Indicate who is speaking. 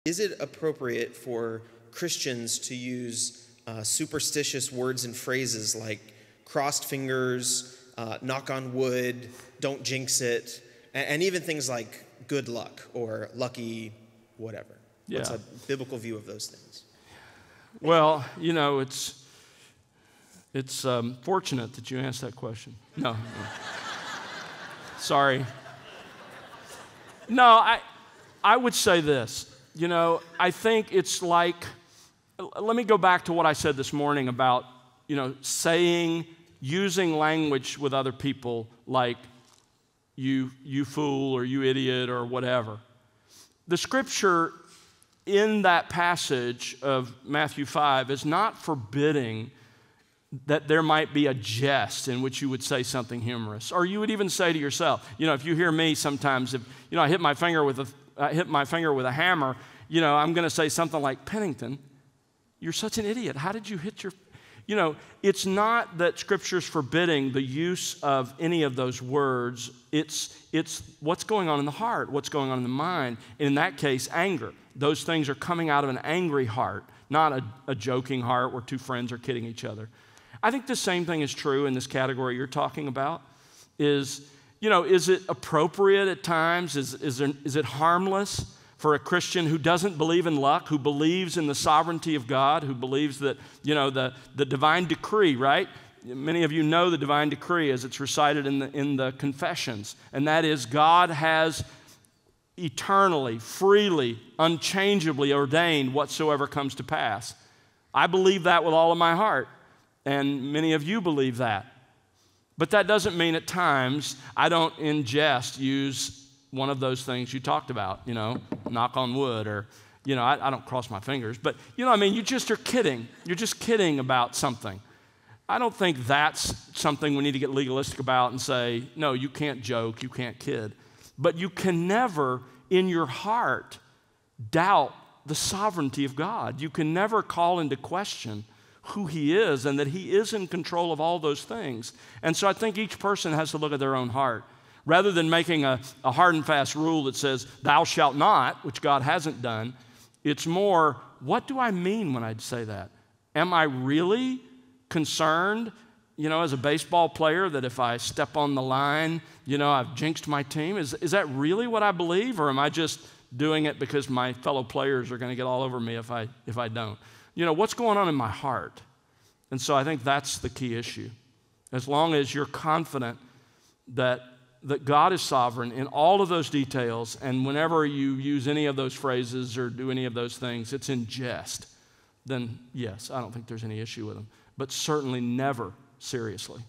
Speaker 1: is it appropriate for Christians to use superstitious words and phrases like crossed fingers, knock on wood, don't jinx it, and even things like good luck or lucky whatever?
Speaker 2: Yeah.
Speaker 1: What's a biblical view of those things?
Speaker 2: Well, it's fortunate that you asked that question. No. Sorry. No, I would say this. I think it's like, let me go back to what I said this morning about, using language with other people like you fool or you idiot or whatever. The scripture in that passage of Matthew 5 is not forbidding that there might be a jest in which you would say something humorous, or you would even say to yourself, if you hear me sometimes, if I hit my finger with a hammer, I'm going to say something like, Pennington, you're such an idiot. How did you hit your? It's not that Scripture's forbidding the use of any of those words. It's what's going on in the heart, what's going on in the mind. And in that case, anger. Those things are coming out of an angry heart, not a joking heart where two friends are kidding each other. I think the same thing is true in this category you're talking about. Is it appropriate at times? Is it harmless for a Christian who doesn't believe in luck, who believes in the sovereignty of God, who believes that, the divine decree, right? Many of you know the divine decree as it's recited in the confessions, and that is God has eternally, freely, unchangeably ordained whatsoever comes to pass. I believe that with all of my heart, and many of you believe that. But that doesn't mean at times I don't in jest use one of those things you talked about, knock on wood, or, I don't cross my fingers, but, you just are kidding. You're just kidding about something. I don't think that's something we need to get legalistic about and say, no, you can't joke, you can't kid. But you can never, in your heart, doubt the sovereignty of God. You can never call into question who He is and that He is in control of all those things. And so I think each person has to look at their own heart. Rather than making a hard and fast rule that says, thou shalt not, which God hasn't done, it's more, what do I mean when I say that? Am I really concerned, as a baseball player, that if I step on the line, I've jinxed my team? Is that really what I believe, or am I just doing it because my fellow players are going to get all over me if I don't? What's going on in my heart? And so I think that's the key issue. As long as you're confident that God is sovereign in all of those details, and whenever you use any of those phrases or do any of those things, it's in jest, then yes, I don't think there's any issue with them. But certainly never seriously.